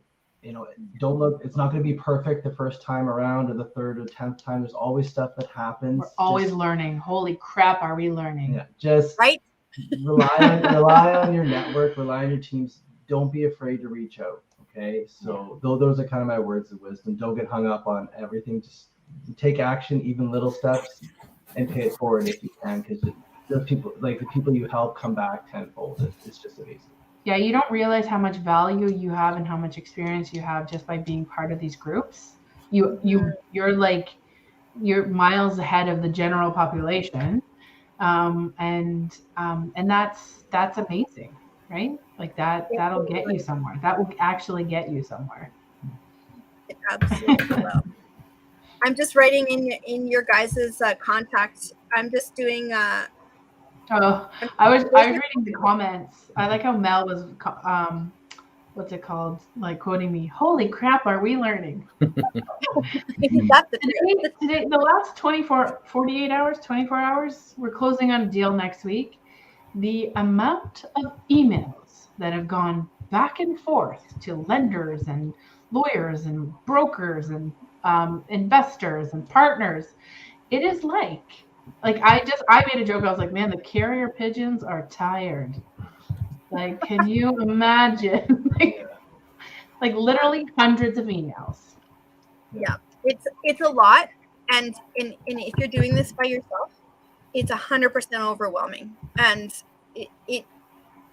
Don't look, it's not going to be perfect the first time around or the third or 10th time. There's always stuff that happens.
We're always learning. Holy crap, are we learning?
Yeah, just
right.
rely on your network, rely on your teams. Don't be afraid to reach out. Okay. So those are kind of my words of wisdom. Don't get hung up on everything. Just take action, even little steps, and pay it forward if you can, because the people you help come back tenfold. It's just amazing.
Yeah, you don't realize how much value you have and how much experience you have just by being part of these groups. You're miles ahead of the general population, and that's amazing, right? Like that'll get you somewhere. That will actually get you somewhere.
It absolutely will. I'm just writing in your guys' contact. I'm just doing.
I was reading the comments. I like how Mel was, what's it called? Like quoting me. Holy crap, are we learning? Today, the last 48 hours, 24 hours, we're closing on a deal next week. The amount of emails that have gone back and forth to lenders and lawyers and brokers and investors and partners, it is like I made a joke. I was like, man, the carrier pigeons are tired. Like, can you imagine? like literally hundreds of emails.
Yeah, it's a lot, and if you're doing this by yourself, it's 100% overwhelming. And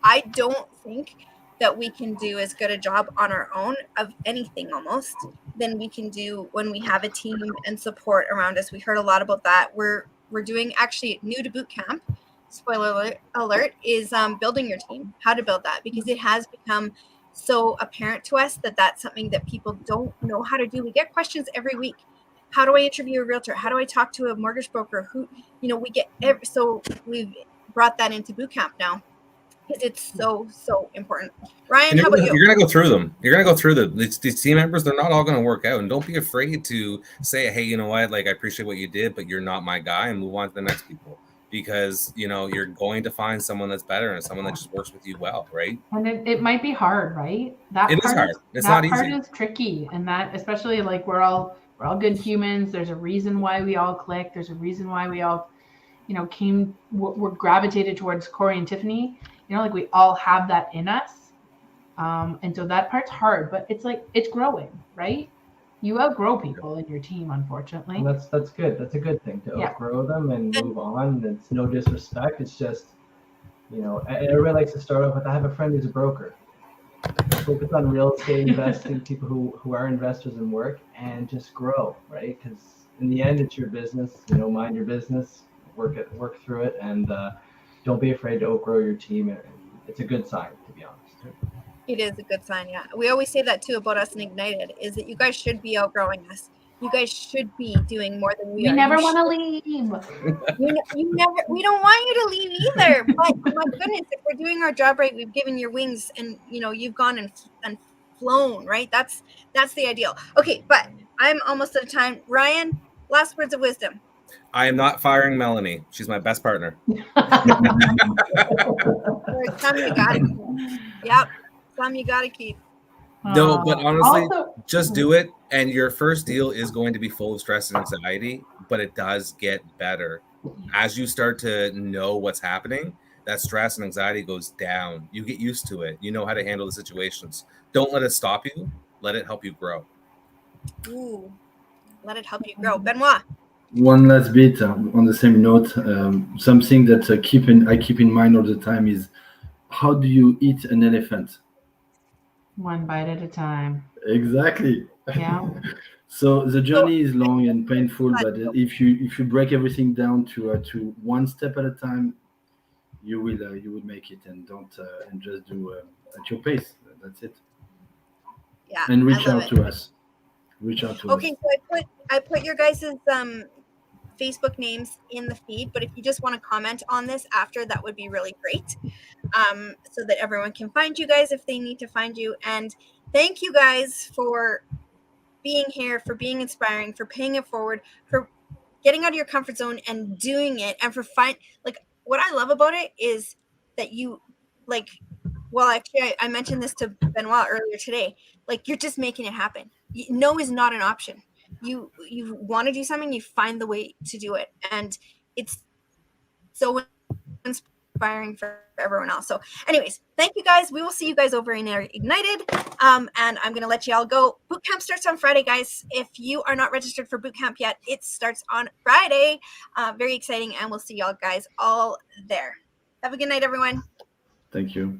I don't think that we can do as good a job on our own of anything almost than we can do when we have a team and support around us. We heard a lot about that. We're doing actually new to boot camp. Spoiler alert is building your team, how to build that, because it has become so apparent to us that that's something that people don't know how to do. We get questions every week. How do I interview a realtor? How do I talk to a mortgage broker? So we've brought that into boot camp now, because it's so important. Ryan, how about you?
You're going to go through them. You're going to go through these team members. They're not all going to work out. And don't be afraid to say, hey, you know what? Like, I appreciate what you did, but you're not my guy, and move on to the next people. Because, you're going to find someone that's better and someone that just works with you well, right?
And it might be hard, right?
It is hard. It's not easy. That part
is tricky. And that, especially like we're all good humans. There's a reason why we all click. There's a reason why we all, we're gravitated towards Corey and Tiffany. Like we all have that in us. And so that part's hard, but it's growing, right? You outgrow people in your team, unfortunately.
And that's good. That's a good thing to outgrow them and move on. It's no disrespect. It's just, everybody likes to start off with, I have a friend who's a broker. Focus on real estate investing, people who are investors in work, and just grow, right? Because in the end, it's your business. Mind your business, work through it, and don't be afraid to outgrow your team. It's a good sign, to be honest.
It is a good sign, yeah. We always say that too about us in IGNiTED, is that you guys should be outgrowing us. You guys should be doing more than we are.
We never want to leave.
We don't want you to leave either. But my goodness, if we're doing our job right, we've given your wings, and you've gone and flown, right? That's the ideal. Okay, but I'm almost out of time. Ryan, last words of wisdom.
I am not firing Melanie. She's my best partner.
Some you gotta keep. Yep. Some you gotta keep.
No, but honestly,
Also,
just do it. And your first deal is going to be full of stress and anxiety, but it does get better. As you start to know what's happening, that stress and anxiety goes down. You get used to it. You know how to handle the situations. Don't let it stop you. Let it help you grow.
Ooh, let it help you grow. Benoit.
One last bit on the same note. Something that I keep in mind all the time is, how do you eat an elephant?
one bite at a time.
Exactly.
Yeah.
So the
So,
journey is long and painful,
But
but if you break everything down to one step at a time, you will make it, and don't and just do at your pace. That's it.
yeah,
And
I
reach
love
out
it.
to us. Reach out to us.
Okay, so I put your guys' Facebook names in the feed, but if you just want to comment on this after, that would be really great. So that everyone can find you guys if they need to find you. And thank you guys for being here, for being inspiring, for paying it forward, for getting out of your comfort zone and doing it, and for like what I love about it is that you like. Well, actually, I mentioned this to Benoit earlier today. Like, you're just making it happen. No is not an option. You want to do something, you find the way to do it, and it's so inspiring for everyone else. So, anyways, thank you guys. We will see you guys over in IGNiTED. And I'm gonna let you all go. Boot camp starts on Friday, guys. If you are not registered for boot camp yet, it starts on Friday. Very exciting, and we'll see y'all guys all there. Have a good night, everyone.
Thank you.